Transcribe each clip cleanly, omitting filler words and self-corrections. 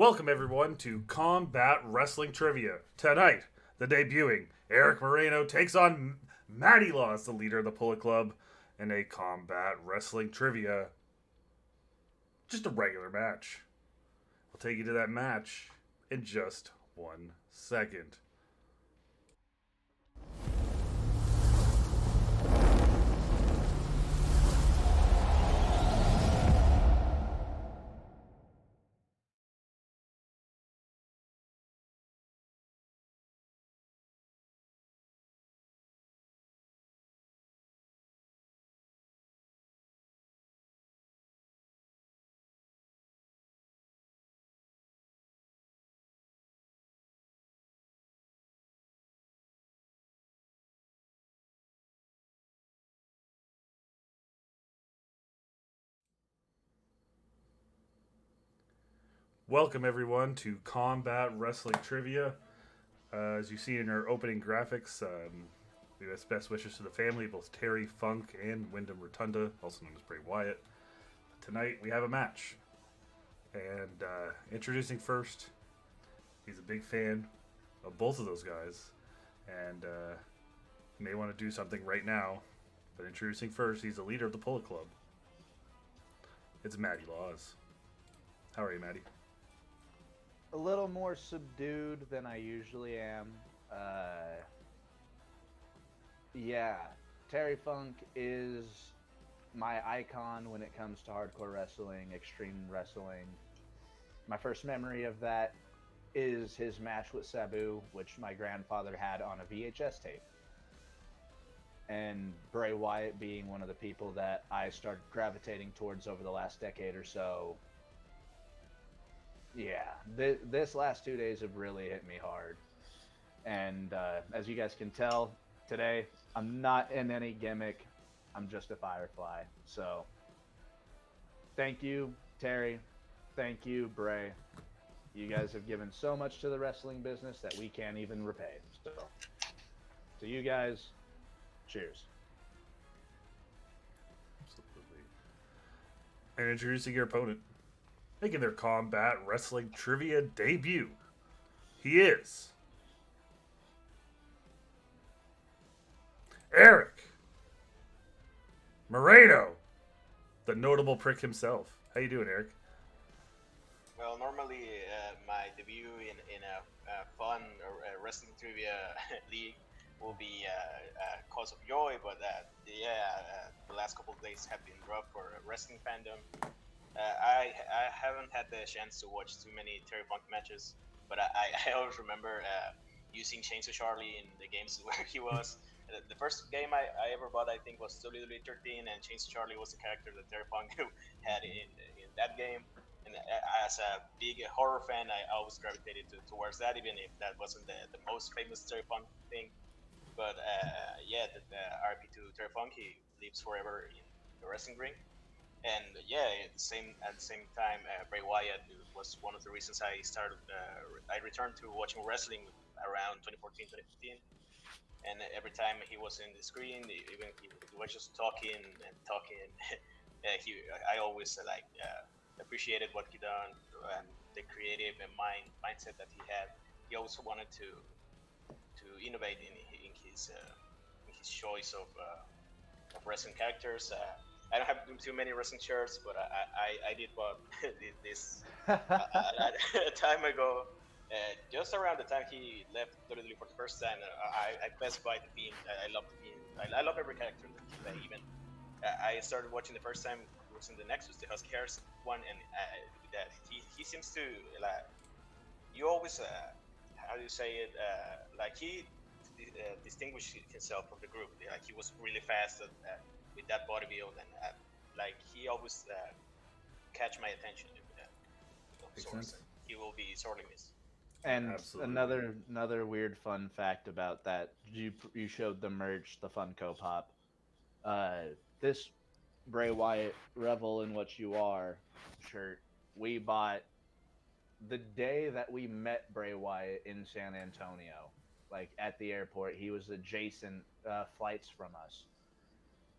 Welcome everyone to Combat Wrestling Trivia. Tonight, the debuting Erick Moreno takes on Matty Laws, the leader of the Bullet Club, in a Combat Wrestling Trivia. Just a regular match. I'll take you to that match in just 1 second. Welcome everyone to Combat Wrestling Trivia. As you see in our opening graphics, we have best wishes to the family, both Terry Funk and Wyndham Rotunda, also known as Bray Wyatt. Tonight we have a match. And introducing first, he's a big fan of both of those guys. And may want to do something right now. But introducing first, he's the leader of the Bullet Club. It's Matty Laws. How are you, Matty? A little more subdued than I usually am. Yeah, Terry Funk is my icon when it comes to hardcore wrestling, extreme wrestling. My first memory of that is his match with Sabu, which my grandfather had on a VHS tape. And Bray Wyatt being one of the people that I started gravitating towards over the last decade or so. Yeah, this last 2 days have really hit me hard. And as you guys can tell, today, I'm not in any gimmick. I'm just a Firefly. So, thank you, Terry. Thank you, Bray. You guys have given so much to the wrestling business that we can't even repay. So, to you guys, cheers. Absolutely. And introducing your opponent, making their Combat Wrestling Trivia debut, he is Erick Moreno, the notable prick himself. How you doing, Erick? Well, normally my debut in a fun wrestling trivia league will be a cause of joy, but the last couple of days have been rough for wrestling fandom. I haven't had the chance to watch too many Terry Funk matches, but I always remember using Chainsaw Charlie in the games where he was. The first game I ever bought, I think, was WWE 13, and Chainsaw Charlie was the character that Terry Funk had in that game. And as a big horror fan, I always gravitated towards that, even if that wasn't the most famous Terry Funk thing. But the RP to Terry Funk, he lives forever in the wrestling ring. And at the same time, Bray Wyatt was one of the reasons I started. I returned to watching wrestling around 2014, 2015. And every time he was in the screen, even he was just talking and talking. I always appreciated what he done and the creative and mindset that he had. He also wanted to innovate in his choice of wrestling characters. I don't have too many wrestling shirts, but I did bought this a time ago. Just around the time he left WWE for the first time, I best buy the theme. I love the theme. I love every character that he played. Even I started watching the first time it was in the Nexus, the Husky Harris one, and that he seems to you always how do you say it he distinguished himself from the group. Like he was really fast with that body build, and he always catch my attention. Makes sense. He will be sorely missed. And Absolutely. another weird fun fact about that, you showed the merch, the Funko Pop. This Bray Wyatt Revel in What You Are shirt we bought the day that we met Bray Wyatt in San Antonio, like at the airport. He was adjacent flights from us,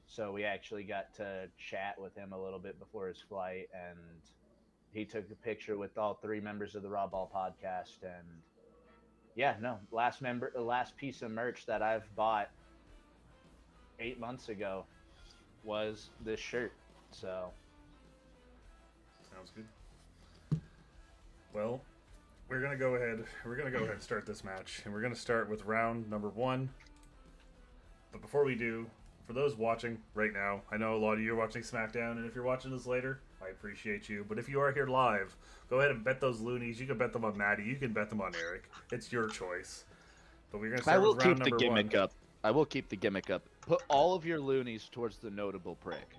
so we actually got to chat with him a little bit before his flight, and he took a picture with all 3 members of the Raw Ball podcast, and yeah, no, last piece of merch that I've bought 8 months ago was this shirt. So sounds good. Well, we're gonna go ahead and start this match, and we're gonna start with round number 1. But before we do, for those watching right now, I know a lot of you are watching SmackDown, and if you're watching this later, I appreciate you. But if you are here live, go ahead and bet those loonies. You can bet them on Matty. You can bet them on Erick. It's your choice. But we're gonna start with round number 1. I will keep the gimmick up. Put all of your loonies towards the notable prick.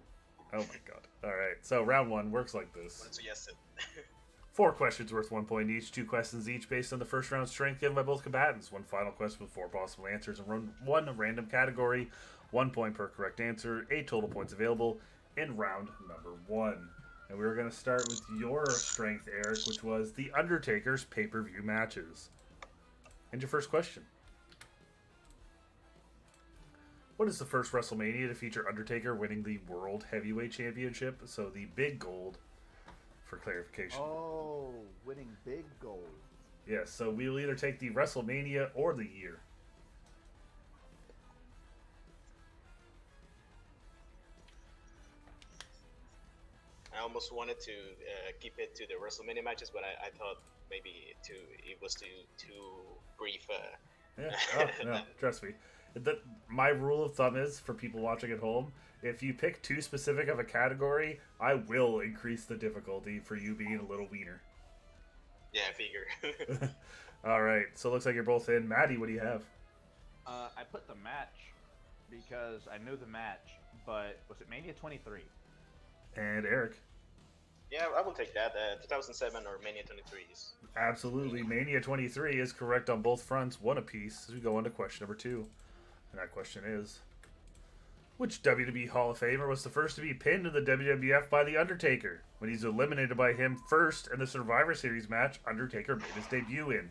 Oh my god. Alright, so round 1 works like this. Let's guess it. 4 questions worth 1 point each, 2 questions each based on the first round strength given by both combatants. 1 final question with 4 possible answers, and 1 random category. 1 point per correct answer. 8 total points available in round number 1. And we're going to start with your strength, Erick, which was The Undertaker's pay-per-view matches. And your first question. What is the first WrestleMania to feature Undertaker winning the World Heavyweight Championship? So the big gold, for clarification. Oh, winning big gold. Yes, so we'll either take the WrestleMania or the year. I almost wanted to keep it to the WrestleMania matches, but I thought maybe it was too brief. Yeah, oh, no, trust me. My rule of thumb is, for people watching at home, if you pick too specific of a category, I will increase the difficulty for you being a little wiener. Yeah, I figure. All right, so it looks like you're both in. Matty, what do you have? I put the match because I knew the match, but was it Mania 23? And Erick? Yeah, I will take that. 2007 or Mania 23s. Absolutely. Mania 23 is correct on both fronts, 1 apiece, as we go on to question number 2. And that question is, which WWE Hall of Famer was the first to be pinned in the WWF by The Undertaker? When he's eliminated by him first in the Survivor Series match Undertaker made his debut in.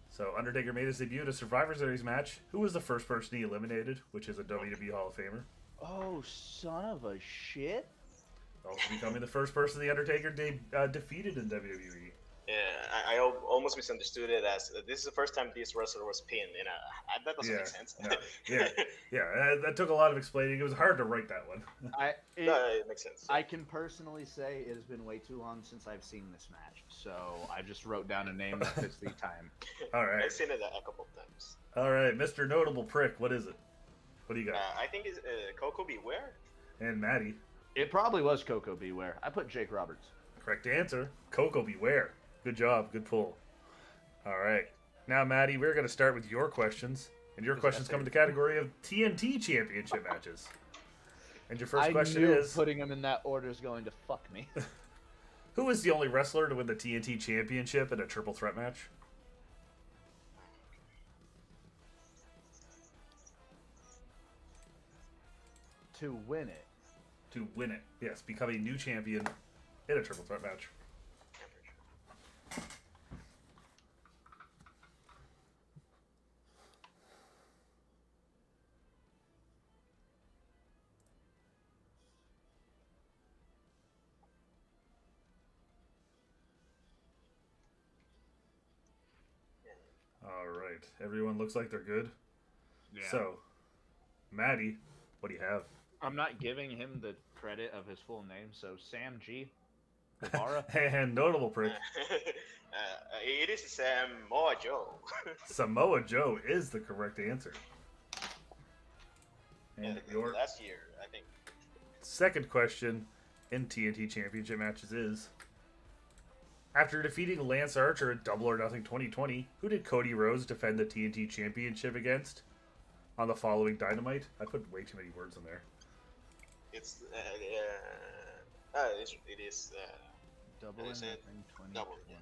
So Undertaker made his debut in a Survivor Series match. Who was the first person he eliminated, which is a WWE Hall of Famer? Oh, son of a shit. Also becoming the first person The Undertaker defeated in WWE. Yeah, I almost misunderstood it as this is the first time this wrestler was pinned, and that doesn't make sense. No, that took a lot of explaining. It was hard to write that one. It makes sense. I can personally say it has been way too long since I've seen this match, so I just wrote down a name that fits the time. All right. I've seen it a couple of times. All right, Mr. Notable Prick, what is it? What do you got? I think it's Coco Beware. And Matty. It probably was Coco Beware. I put Jake Roberts. Correct answer. Coco Beware. Good job. Good pull. All right. Now, Matty, we're going to start with your questions. And your questions come in the category of TNT Championship matches. And your first question is... putting them in that order is going to fuck me. Who is the only wrestler to win the TNT Championship in a triple threat match? To win it. To win it. Yes, become a new champion in a triple threat match. All right. Everyone looks like they're good. Yeah. So, Matty, what do you have? I'm not giving him the credit of his full name, so Sam G. Guevara. And Notable Prick. It is Samoa Joe. Samoa Joe is the correct answer. And your last year, I think. second question in TNT Championship matches is, after defeating Lance Archer at Double or Nothing 2020, who did Cody Rhodes defend the TNT Championship against on the following Dynamite? I put way too many words in there. It is Double or Nothing 2020. Double, yeah.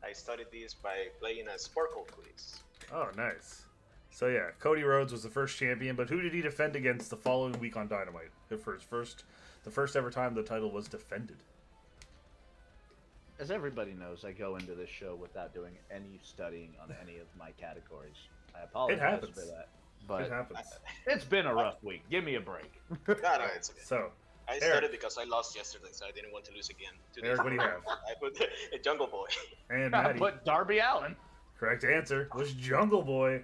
I studied this by playing a Sparkle quiz. Oh, nice. So yeah, Cody Rhodes was the first champion, but who did he defend against the following week on Dynamite? The first ever time the title was defended. As everybody knows, I go into this show without doing any studying on any of my categories. I apologize happens. for that. It But happens. it's been a rough week. Give me a break. No, it's okay. So, I Erick. started because I lost yesterday, so I didn't want to lose again. 2 days Erick, what do you ago. have? I put a Jungle Boy. And I Matty, put Darby Allin. correct answer was Jungle Boy.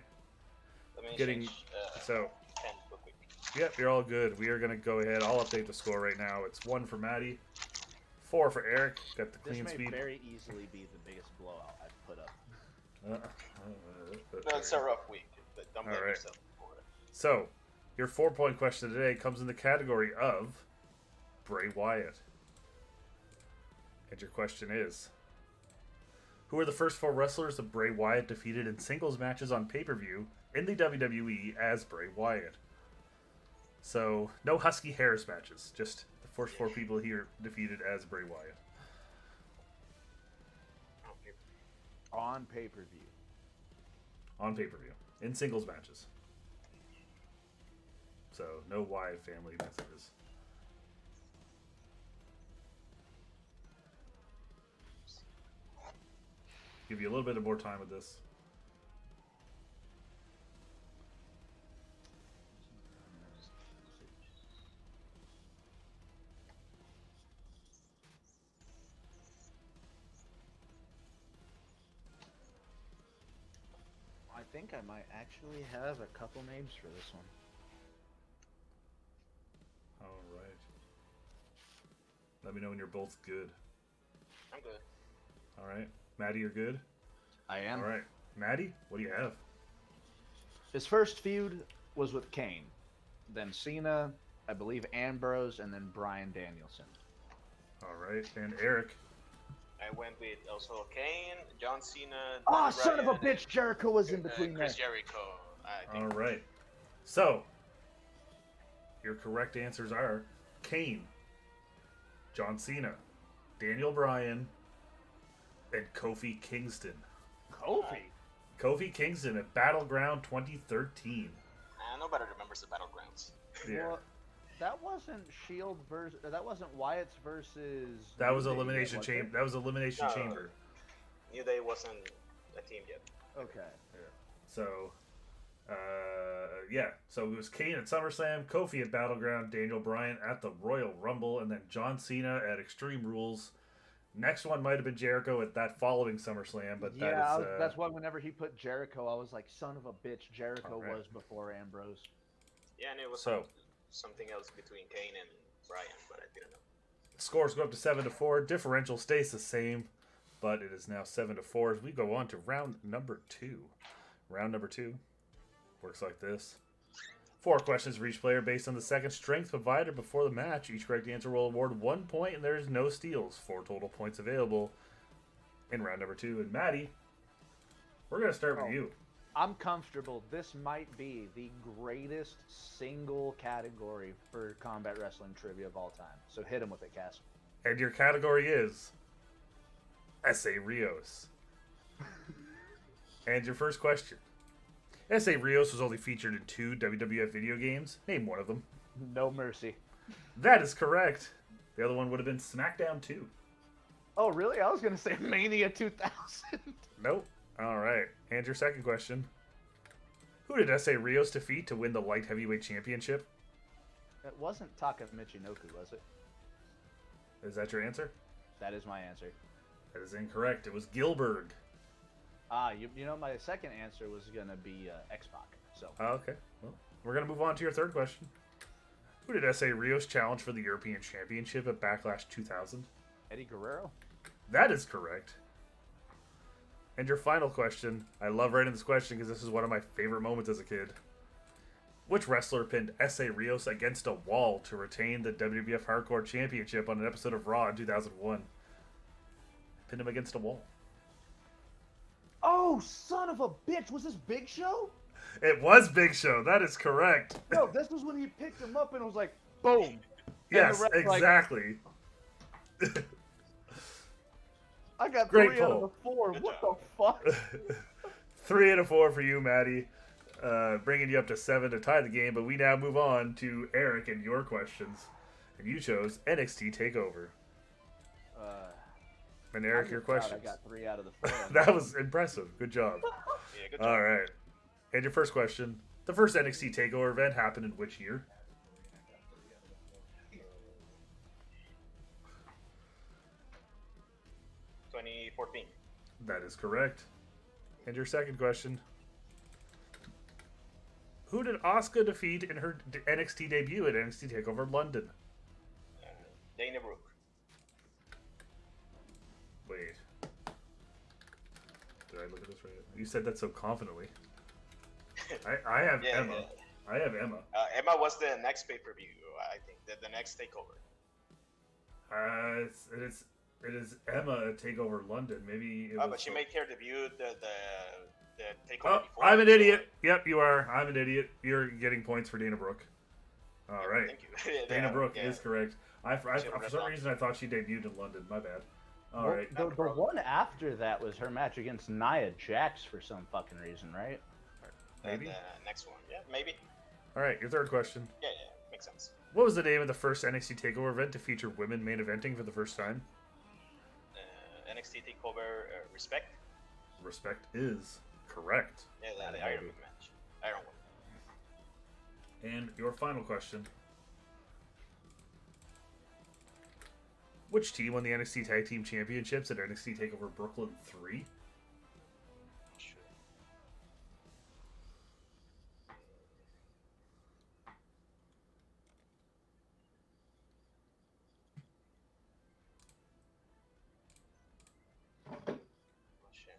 Let me Getting change, so. pen real quick. Yep, you're all good. We are gonna go ahead. I'll update the score right now. It's 1 for Matty, 4 for Erick. Got the This clean may sweep. very easily be the biggest blowout I've put up. No, it's a rough week, but don't blame Alright. yourself for it. So, your 4-point question today comes in the category of Bray Wyatt. And your question is, who are the first 4 wrestlers that Bray Wyatt defeated in singles matches on pay-per-view in the WWE as Bray Wyatt? So, no Husky Harris matches, just the first 4 people here defeated as Bray Wyatt. Okay. On pay-per-view. On pay-per-view. In singles matches. So, no Wyatt family messages. Give you a little bit of more time with this. I think I might actually have a couple names for this one. All right. Let me know when you're both good. I'm good. All right. Matty, you're good? I am. All right. Matty, what do you have? His first feud was with Kane, then Cena, I believe Ambrose, and then Bryan Danielson. All right. And Erick. I went with also Kane, John Cena. Oh, son of a Bryan, bitch! Jericho was in and, between there. Chris Jericho. I think. All right. So, your correct answers are Kane, John Cena, Daniel Bryan, and Kofi Kingston. Kofi. Kofi Kingston at Battleground 2013. Nobody remembers the Battlegrounds. Yeah. Well, that wasn't Shield versus. That wasn't Wyatt's versus. That was New Day yet, Elimination was Chamber. it? That was Elimination No. Chamber. New Day wasn't a team yet. Okay. So, yeah. So it was Kane at SummerSlam, Kofi at Battleground, Daniel Bryan at the Royal Rumble, and then John Cena at Extreme Rules. Next one might have been Jericho at that following SummerSlam, but Yeah, that is that's why whenever he put Jericho, I was like, son of a bitch. Jericho Alright. was before Ambrose. Yeah, and it was So- something else between Kane and Bryan, but I didn't know. scores go up to 7-4. Differential stays the same, but it is now 7-4 as we go on to round number 2. Round number 2 works like this. 4 questions for each player based on the second strength provided before the match. Each correct answer will award 1 point, and there is no steals. 4 total points available in round number 2. And Matty, we're going to start with you. I'm comfortable. This might be the greatest single category for combat wrestling trivia of all time. So hit him with it, Cass. And your category is S.A. Rios. And your first question. S.A. Rios was only featured in 2 WWF video games. Name one of them. No mercy. That is correct. The other one would have been SmackDown 2. Oh, really? I was going to say Mania 2000. Nope. All right. And your second question. Who did S.A. Rios defeat to win the Light Heavyweight Championship? It wasn't Taka Michinoku, was it? Is that your answer? That is my answer. That is incorrect. It was Gilbert. Ah, you know, my second answer was going to be X-Pac. So, Oh, okay. Well, we're going to move on to your third question. Who did S.A. Rios challenge for the European Championship at Backlash 2000? Eddie Guerrero? That is correct. And your final question. I love writing this question because this is one of my favorite moments as a kid. Which wrestler pinned S.A. Rios against a wall to retain the WWF Hardcore Championship on an episode of Raw in 2001? Pinned him against a wall. Oh, son of a bitch! Was this Big Show? It was Big Show. That is correct. No, this was when he picked him up and it was like, boom. Yes, ref, like- exactly. I got Great 3 out of pull. the 4. What the fuck? 3 out of 4 for you, Matty. Bringing you up to 7 to tie the game. But we now move on to Eric and your questions. And you chose NXT TakeOver. And Eric, I'm your just proud questions. I got 3 out of the 4. That was impressive. Good job. Yeah, good job. All right. And your first question. The first NXT TakeOver event happened in which year? 2014. That is correct. And your second question. Who did Asuka defeat in her NXT debut at NXT TakeOver London? Dana Brooke. Wait. Did I look at this right? You said that so confidently. I have Yeah, Emma. yeah. I have Emma. Emma was the next pay-per-view, I think. The next takeover. It is Emma at TakeOver London. Maybe. But she made her debut the takeover Oh, before. I'm an idiot. Yep, you are. I'm an idiot. You're getting points for Dana Brooke. All right. Thank you. Dana Brooke yeah. is correct. For read some that. reason, I thought she debuted in London. My bad. All Well, right. the one after that was her match against Nia Jax for some fucking reason, right? Maybe. The next one. Yeah, maybe. All right. Your third question. Yeah, makes sense. What was the name of the first NXT TakeOver event to feature women main eventing for the first time? NXT takeover Respect. Respect is correct. Yeah, the Iron Man match. Iron Woman. And your final question. Which team won the NXT Tag Team Championships at NXT TakeOver Brooklyn 3? Sure. Oh, shit.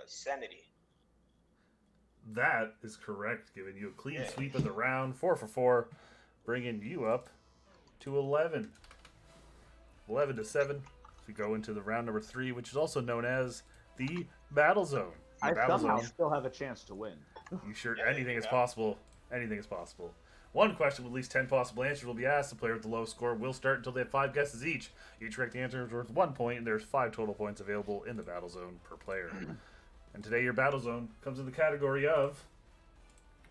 Sanity. That is correct, giving you a clean Yeah. sweep of the round. 4 for 4, bringing you up to 11. 11 to 7. We go into the round number 3, which is also known as the Battle Zone. The I Battle somehow Zone. still have a chance to win. You sure? Yeah, Anything is yeah. possible. Anything is possible. One question with at least 10 possible answers will be asked. The player with the lowest score will start until they have 5 guesses each. Each correct answer is worth 1 point, and there's 5 total points available in the Battle Zone per player. And today your Battle Zone comes in the category of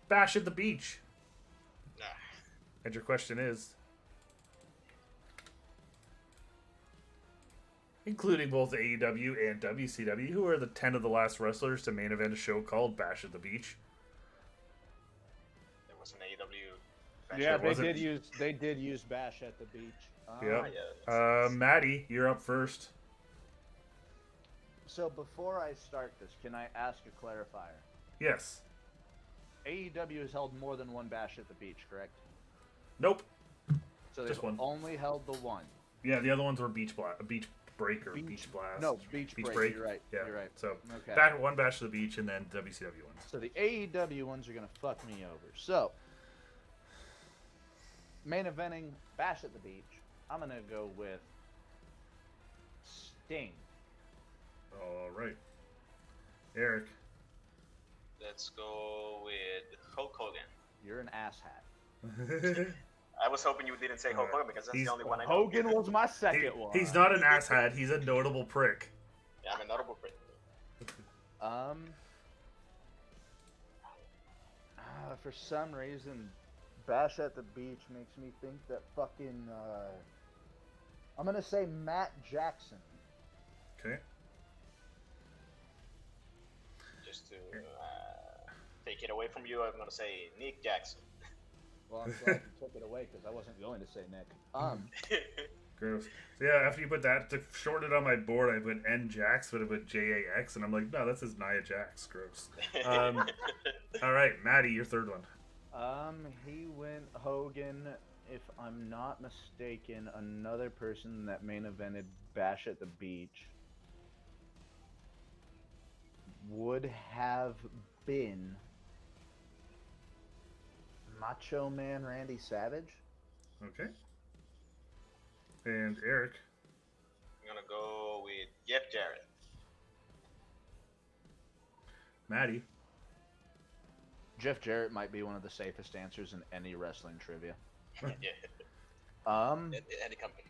Bash at the Beach. Nah. And your question is, including both AEW and WCW, who are the 10 of the last wrestlers to main event a show called Bash at the Beach? There was an AEW. Yeah, Sure wasn't. they did use Bash at the beach. Yep. Yeah. Matty, you're up first. So before I start this, can I ask a clarifier? Yes. AEW has held more than one Bash at the beach, correct? Nope. So Just they've one. only held the one. Yeah, the other ones were Beach Break or Beach Blast. No, Beach Break. You're right. Yeah. You're right. So Okay. one Bash to the Beach and then WCW ones. So the AEW ones are gonna fuck me over. So main eventing Bash at the Beach. I'm gonna go with Sting. All right. Eric. Let's go with Hulk Hogan. You're an asshat. I was hoping you didn't say Hulk Hogan because that's He's- the only one I know. Hogan was my second one. He's not an asshat. He's a notable prick. Yeah, I'm a notable prick. For some reason, Bash at the Beach makes me think that fucking. I'm gonna say Matt Jackson. Okay. Just to take it away from you, I'm gonna say Nick Jackson. Well, I'm glad you took it away because I wasn't going to say Nick. Gross. So yeah, after you put that, to shorten it on my board, I put N-Jax, but I put J-A-X, and I'm like, no, that says Nia Jax. Gross. All right, Matty, your third one. He went Hogan. If I'm not mistaken, another person that main evented Bash at the Beach would have been Macho Man Randy Savage. Okay. And Eric. I'm gonna go with Jeff Jarrett. Maddie. Jeff Jarrett might be one of the safest answers in any wrestling trivia. Yeah, any company.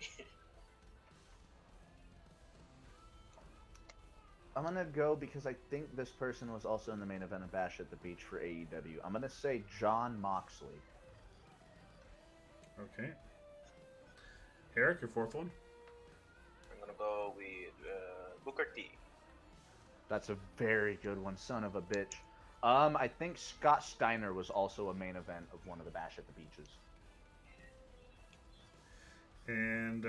I'm gonna go because I think this person was also in the main event of Bash at the Beach for AEW. I'm gonna say John Moxley. Okay. Erick, your fourth one. I'm gonna go with Booker T. That's a very good one, son of a bitch. I think Scott Steiner was also a main event of one of the Bash at the Beaches. And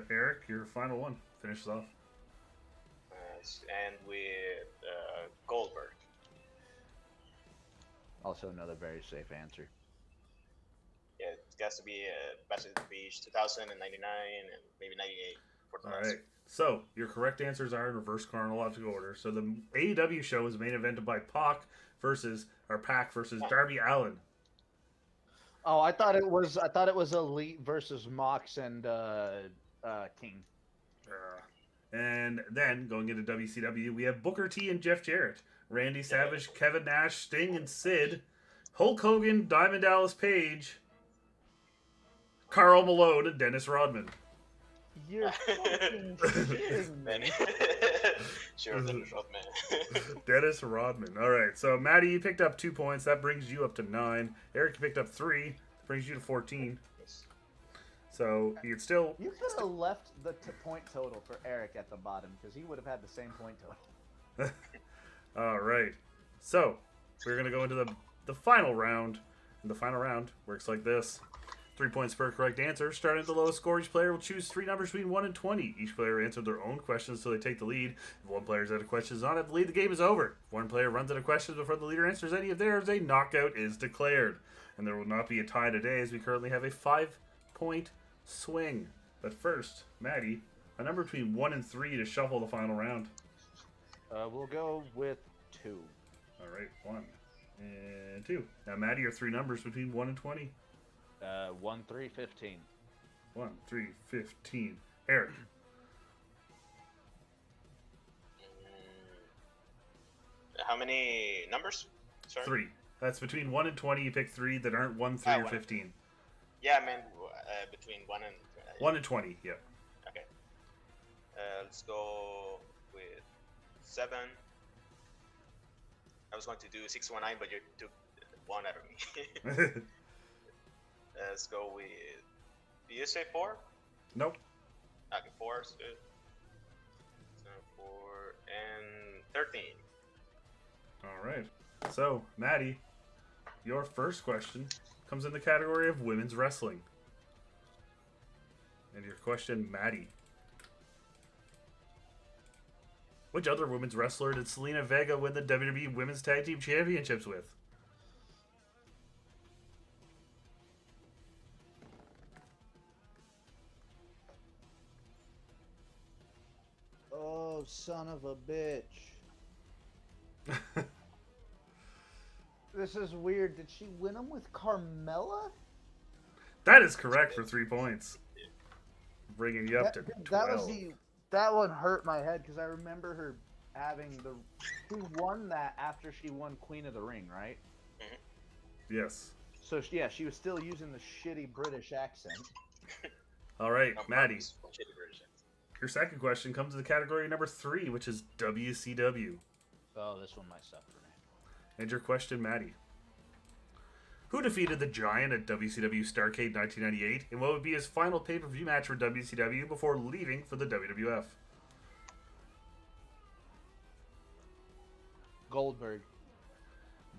Erick, your final one. Finish us off. And with Goldberg. Also another very safe answer. Yeah, it has to be Bash at the Beach 2000 and 99 and maybe 98 for the All last. right. So your correct answers are in reverse chronological order. So the AEW show was main evented by Pac versus Darby Allin. Oh, I thought it was Elite versus Mox and King. And then going into WCW, we have Booker T and Jeff Jarrett, Randy Savage, Kevin Nash, Sting and Sid, Hulk Hogan, Diamond Dallas Page, Karl Malone, and Dennis Rodman. You're fucking kidding me. Sure, Dennis Rodman. Dennis Rodman. All right, so Matty, you picked up 2 points. That brings you up to 9. Erick, you picked up 3. That brings you to 14. So you could still... You could have left the point total for Erick at the bottom because he would have had the same point total. All right. So we're going to go into the final round. And the final round works like this. 3 points per correct answer. Starting at the lowest score, each player will choose 3 numbers between 1 and 20. Each player answered their own questions until they take the lead. If one player's out of questions not at the lead, the game is over. If one player runs out of questions before the leader answers any of theirs, a knockout is declared. And there will not be a tie today as we currently have a 5-point swing. But first, Matty, a number between 1 and 3 to shuffle the final round. We'll go with 2. All right, 1 and 2. Now, Matty, your 3 numbers between 1 and 20. 1, 3, 15. 1, 3, 15. Erick. How many numbers? Sorry? 3. That's between 1 and 20. You pick 3 that aren't 1, 3, or 15. Yeah, I meant between 1 and... 1 and 20, yeah. Okay. Let's go with 7. I was going to do 619, but you took 1 out of me. Let's go with... Did you say 4? Nope. Okay, 4 is good. So 4 and 13. All right. So, Matty, your first question comes in the category of women's wrestling. And your question, Matty. Which other women's wrestler did Selena Vega win the WWE Women's Tag Team Championships with? Oh, son of a bitch. This is weird. Did she win them with Carmella? That is correct for 3 points. Bringing you up to 12. That one hurt my head because I remember her having she won that after she won Queen of the Ring, right? Yes. So yeah, she was still using the shitty British accent. All right, Matty. Your second question comes in the category number 3, which is WCW. Oh, this one might suck for me. And your question, Matty. Who defeated the Giant at WCW Starrcade 1998 in what would be his final pay-per-view match for WCW before leaving for the WWF? Goldberg.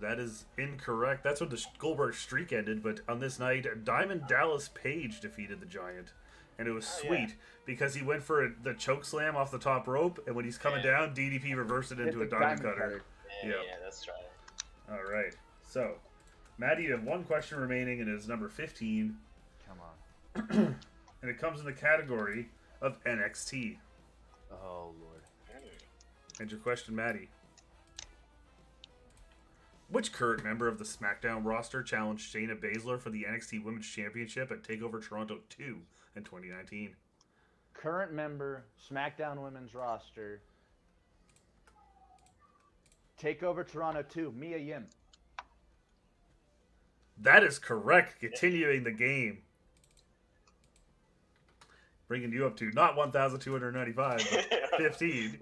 That is incorrect. That's when the Goldberg streak ended, but on this night, Diamond Dallas Page defeated the Giant. And it was sweet because he went for the choke slam off the top rope, and when he's coming down, DDP reversed it into a diamond cutter. Yeah, that's right. All right. So, Matty, you have 1 question remaining, and it is number 15. Come on. And it comes in the category of NXT. Oh, Lord. And your question, Matty. Which current member of the SmackDown roster challenged Shayna Baszler for the NXT Women's Championship at TakeOver Toronto 2 in 2019? Current member, SmackDown Women's roster. TakeOver Toronto 2, Mia Yim. That is correct. Continuing the game. Bringing you up to not 1,295, but 15.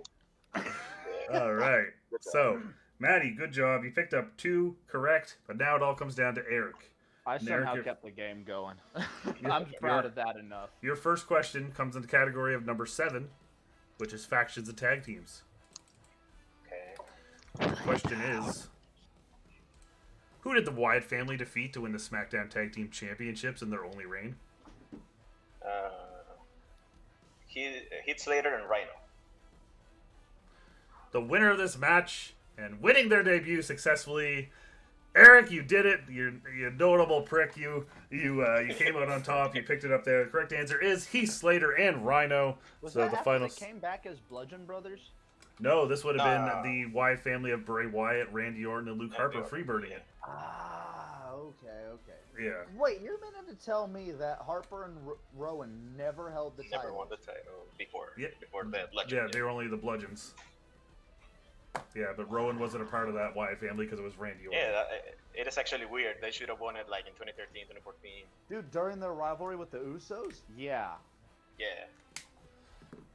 All right. Good job. So, Matty, good job. You picked up 2 correct, but now it all comes down to Eric. I And Eric, somehow your- kept the game going. You're- I'm proud you're- of that enough. Your first question comes in the category of number 7, which is factions and tag teams. Okay. The question is, who did the Wyatt family defeat to win the SmackDown Tag Team Championships in their only reign? Heath Slater and Rhino. The winner of this match and winning their debut successfully, Eric, you did it. You notable prick. You came out on top. You picked it up there. The correct answer is Heath Slater and Rhino. Was so that the after final. they came back as Bludgeon Brothers? No, this would have No. been the Wyatt family of Bray Wyatt, Randy Orton, and Luke Harper freebirding it. Ah, okay. Yeah. Wait, you're meaning to tell me that Harper and Rowan never held the title? Never won the title before. Yeah. Before the Bludgeon. Yeah, they were only the Bludgeons. Yeah, but Rowan wasn't a part of that Wyatt family because it was Randy Orton. Yeah, it is actually weird. They should have won it like in 2013, 2014. Dude, during their rivalry with the Usos? Yeah. Yeah.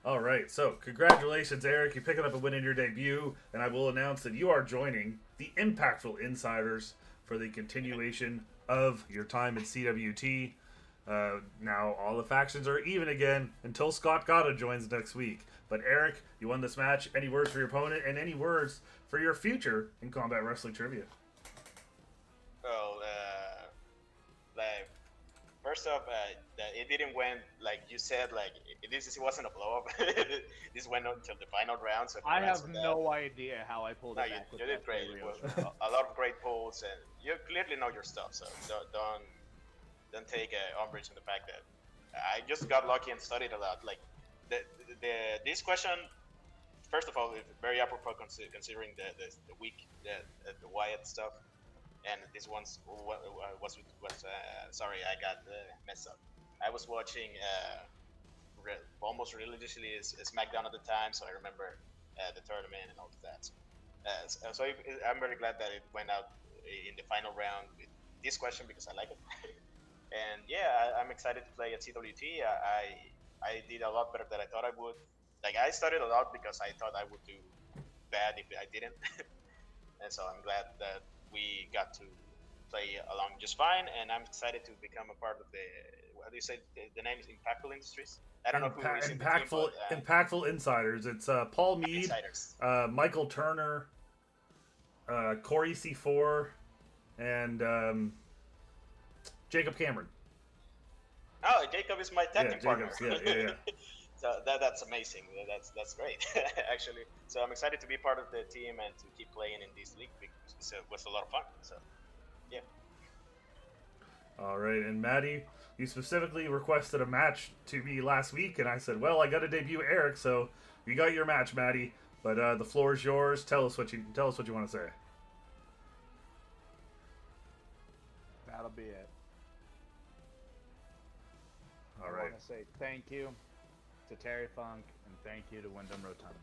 All right, so congratulations, Eric. You're picking up a win in your debut, and I will announce that you are joining the Impactful Insiders for the continuation of your time in CWT. Now, all the factions are even again until Scott Gotta joins next week. But Eric, you won this match. Any words for your opponent, and any words for your future in Combat Wrestling Trivia? Well, like first off, it didn't win like you said. Like this wasn't a blow up. This went until the final round. So I congrats have on that. no idea how I pulled No, it you, back. with you did that great. Rio It was show. a lot of great polls, and you clearly know your stuff. So don't take umbrage in the fact that I just got lucky and studied a lot. Like this question, first of all, is very apropos considering the week, the Wyatt stuff, and this one's was sorry, I got messed up. I was watching almost religiously SmackDown at the time, so I remember the tournament and all of that. So I'm very glad that it went out in the final round with this question because I like it. And yeah, I'm excited to play at CWT. I did a lot better than I thought I would. Like I studied a lot because I thought I would do bad if I didn't. And so I'm glad that we got to play along just fine. And I'm excited to become a part of the, what do you say, the name is Impactful Industries? I don't know who is in the team, but, Impactful Insiders. It's Paul Mead, Insiders. Michael Turner, Corey C4, and Jacob Cameron. Oh, Jacob is my tag team partner. Yeah. So that's amazing. That's great, actually. So I'm excited to be part of the team and to keep playing in this league because it was a lot of fun. So, yeah. All right, and Matty, you specifically requested a match to me last week, and I said, well, I got to debut Eric, so you got your match, Matty. But the floor is yours. Tell us what you want to say. That'll be it. All I right. want to say thank you to Terry Funk and thank you to Wyndham Rotunda.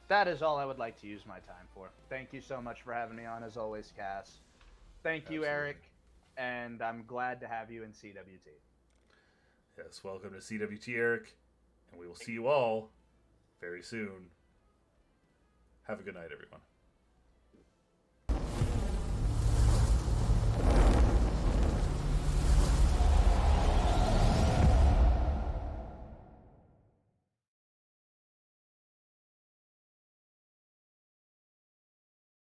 That is all I would like to use my time for. Thank you so much for having me on, as always, Cass. Thank you, Absolutely. Eric, and I'm glad to have you in CWT. Yes, welcome to CWT, Eric, and we will see you all very soon. Have a good night, everyone.